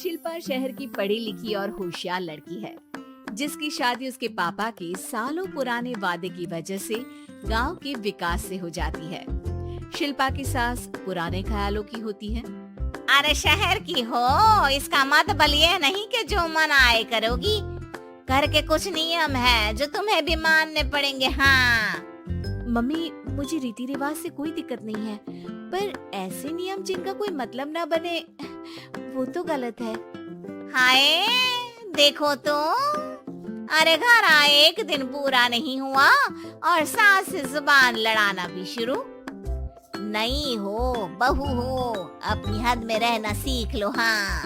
शिल्पा शहर की पढ़ी लिखी और होशियार लड़की है, जिसकी शादी उसके पापा के सालों पुराने वादे की वजह से गांव के विकास से हो जाती है। शिल्पा की सास पुराने ख्यालों की होती है। अरे शहर की हो, इसका मतलब ये नहीं कि जो मन आए करोगी। घर के कुछ नियम है जो तुम्हें भी मानने पड़ेंगे। हाँ मम्मी, मुझे रीति रिवाज से कोई दिक्कत नहीं है, पर ऐसे नियम जिनका कोई मतलब ना बने वो तो गलत है। हाय देखो तो, अरे घर आए एक दिन पूरा नहीं हुआ और सास से जुबान लड़ाना भी शुरू। नहीं हो बहू हो, अपनी हद में रहना सीख लो। हाँ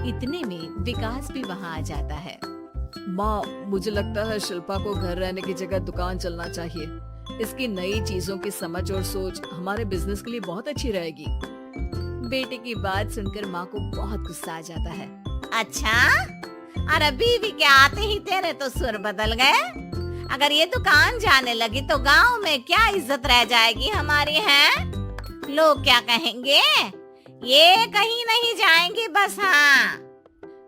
इतने में विकास भी वहाँ आ जाता है। माँ, मुझे लगता है शिल्पा को घर रहने की जगह दुकान चलना चाहिए। इसकी नई चीजों की समझ और सोच हमारे बिजनेस के लिए बहुत अच्छी रहेगी। बेटे की बात सुनकर माँ को बहुत गुस्सा आ जाता है। अच्छा, अरे बीवी के आते ही तेरे तो सुर बदल गए। अगर ये दुकान जाने लगी तो गांव में क्या इज्जत रह जाएगी हमारी। हैं लोग क्या कहेंगे? ये कहीं नहीं जाएंगी बस। हाँ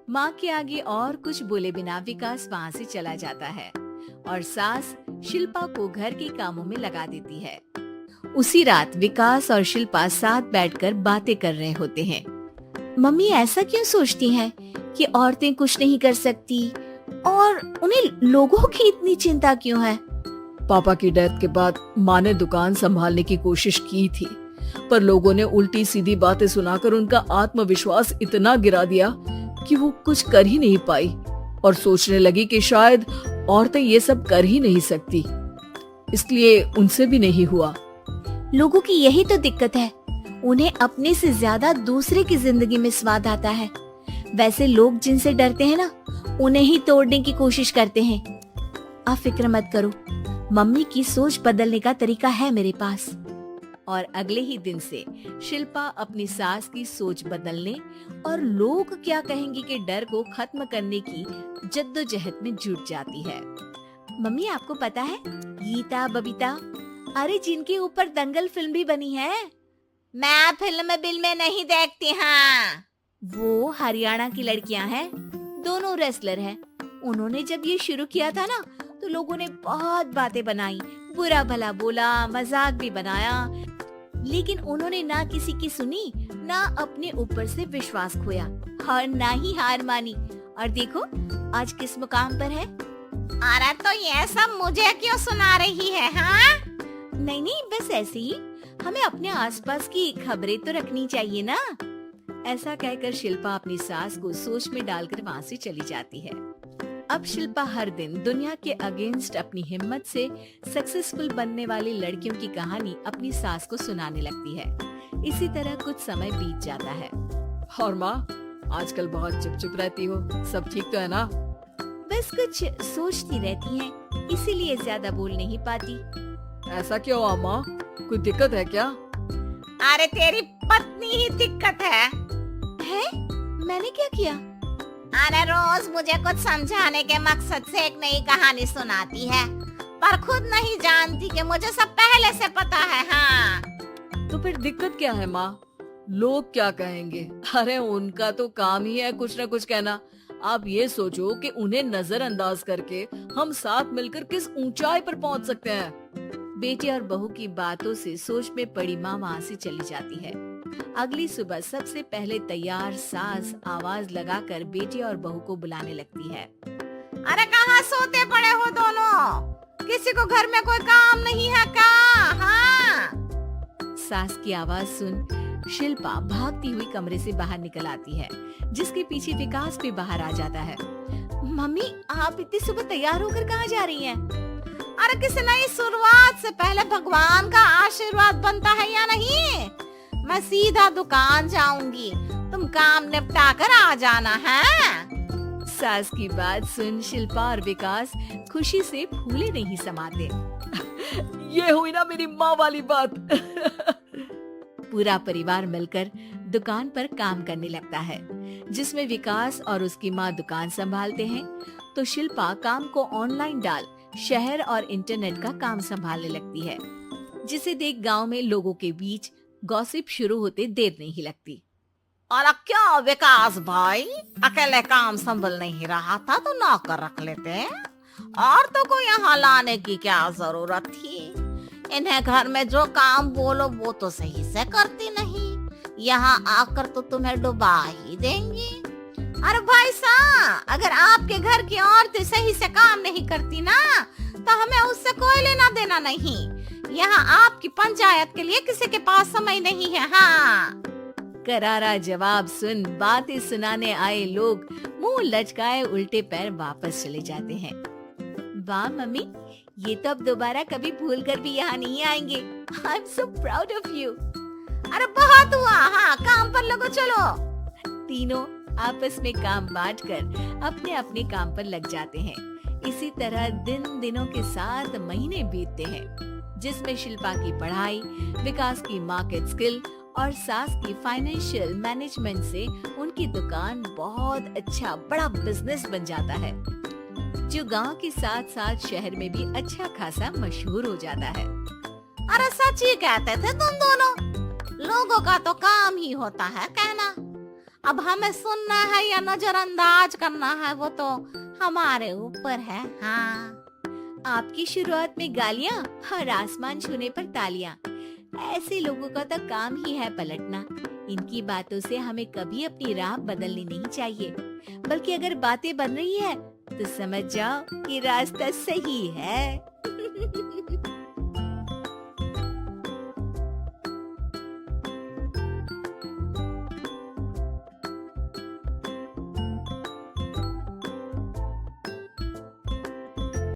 माँ के आगे और कुछ बोले बिना विकास वहाँ से चला जाता है और सास शिल्पा को घर के कामों में लगा देती है। उसी रात विकास और शिल्पा साथ बैठकर बातें कर रहे होते हैं। मम्मी ऐसा क्यों सोचती हैं कि औरतें कुछ नहीं कर सकती और उन्हें लोगों की इतनी चिंता क्यों है? पापा की डेथ के बाद माँ ने दुकान संभालने की कोशिश की थी, पर लोगों ने उल्टी सीधी बातें सुनाकर उनका आत्मविश्वास इतना गिरा दिया कि वो कुछ कर ही नहीं पाई और सोचने लगी कि शायद औरतें ये सब कर ही नहीं सकती, इसलिए उनसे भी नहीं हुआ। लोगों की यही तो दिक्कत है, उन्हें अपने से ज्यादा दूसरे की जिंदगी में स्वाद आता है। वैसे लोग जिनसे डरते हैं ना, उन्हें ही तोड़ने की कोशिश करते हैं। आप फिक्र मत करो, मम्मी की सोच बदलने का तरीका है मेरे पास। और अगले ही दिन से शिल्पा अपनी सास की सोच बदलने और लोग क्या कहेंगे के डर को खत्म करने की जद्दोजहद में जुट जाती है। मम्मी, आपको पता है गीता, बबीता, अरे जिनके ऊपर दंगल फिल्म भी बनी है। मैं फिल्म बिल में नहीं देखती। हाँ वो हरियाणा की लड़कियां हैं, दोनों रेसलर हैं। उन्होंने जब ये शुरू किया था ना, तो लोगों ने बहुत बातें बनाई, बुरा भला बोला, मजाक भी बनाया, लेकिन उन्होंने ना किसी की सुनी, ना अपने ऊपर से विश्वास खोया और ना ही हार मानी। और देखो आज किस मुकाम पर है। अरे तो ये सब मुझे क्यों सुना रही है? हाँ नहीं नहीं, बस ऐसे ही, हमें अपने आसपास की खबरें तो रखनी चाहिए ना। ऐसा कहकर शिल्पा अपनी सास को सोच में डालकर वहाँ से चली जाती है। अब शिल्पा हर दिन दुनिया के अगेंस्ट अपनी हिम्मत से सक्सेसफुल बनने वाली लड़कियों की कहानी अपनी सास को सुनाने लगती है। इसी तरह कुछ समय बीत जाता है। और माँ, आजकल बहुत चुप चुप रहती हो, सब ठीक तो है ना? बस कुछ सोचती रहती हैं, इसीलिए ज्यादा बोल नहीं पाती। ऐसा क्यों हुआ माँ, कोई दिक्कत है क्या? अरे तेरी पत्नी ही दिक्कत है। मैंने क्या किया? अरे रोज मुझे कुछ समझाने के मकसद से एक नई कहानी सुनाती है, पर खुद नहीं जानती कि मुझे सब पहले से पता है। हाँ तो फिर दिक्कत क्या है माँ? लोग क्या कहेंगे? अरे उनका तो काम ही है कुछ न कुछ कहना। आप ये सोचो कि उन्हें नजरअंदाज करके हम साथ मिलकर किस ऊंचाई पर पहुंच सकते हैं। बेटी और बहू की बातों से सोच में पड़ी माँ वहाँ से चली जाती है। अगली सुबह सबसे पहले तैयार सास आवाज लगाकर बेटी और बहू को बुलाने लगती है। अरे कहाँ सोते पड़े हो दोनों? किसी को घर में कोई काम नहीं है क्या? हाँ सास की आवाज सुन शिल्पा भागती हुई कमरे से बाहर निकल आती है, जिसके पीछे विकास भी बाहर आ जाता है। मम्मी, आप इतनी सुबह तैयार होकर कहाँ जा रही हैं? अरे किसी नई शुरुआत से पहले भगवान का आशीर्वाद बनता है या नहीं? मैं सीधा दुकान जाऊंगी, तुम काम निपटा कर आ जाना है। सास की बात सुन शिल्पा और विकास खुशी से फूले नहीं समाते। ये हुई ना मेरी माँ वाली बात। पूरा परिवार मिलकर दुकान पर काम करने लगता है, जिसमें विकास और उसकी माँ दुकान संभालते हैं, तो शिल्पा काम को ऑनलाइन डाल शहर और इंटरनेट का काम संभालने लगती है, जिसे देख गांव में लोगों के बीच गॉसिप शुरू होते देर नहीं लगती। और क्या विकास भाई, अकेले काम संभल नहीं रहा था तो नौकर रख लेते, और तो कोई यहाँ लाने की क्या जरूरत थी। इन्हें घर में जो काम बोलो वो तो सही से करती नहीं, यहाँ आकर तो तुम्हें डुबा ही देंगी। अरे भाई साहब, अगर आपके घर की औरतें सही से काम नहीं करती ना तो हमें उससे कोई लेना देना नहीं। यहाँ आपकी पंचायत के लिए किसी के पास समय नहीं है। हाँ, करारा जवाब सुन बातें सुनाने आए लोग मुंह लटकाए उल्टे पैर वापस चले जाते हैं। वाह मम्मी, ये तो अब दोबारा कभी भूल कर भी यहाँ नहीं आएंगे। I am so proud of you. अरे बहुत हुआ, हाँ काम पर लगो चलो। तीनों आपस में काम बांटकर अपने अपने काम पर लग जाते हैं। इसी तरह दिनों के साथ महीने बीतते हैं, जिसमें शिल्पा की पढ़ाई, विकास की मार्केट स्किल और सास की फाइनेंशियल मैनेजमेंट से उनकी दुकान बहुत अच्छा बड़ा बिजनेस बन जाता है, जो गांव के साथ साथ शहर में भी अच्छा खासा मशहूर हो जाता है। अरे सच ही कहते थे तुम दोनों, लोगों का तो काम ही होता है कहना। अब हमें सुनना है या नजरअंदाज करना है वो तो हमारे ऊपर है। हाँ, आपकी शुरुआत में गालियाँ और आसमान छूने पर तालियां, ऐसे लोगों का तो काम ही है पलटना। इनकी बातों से हमें कभी अपनी राह बदलनी नहीं चाहिए, बल्कि अगर बातें बन रही है तो समझ जाओ कि रास्ता सही है।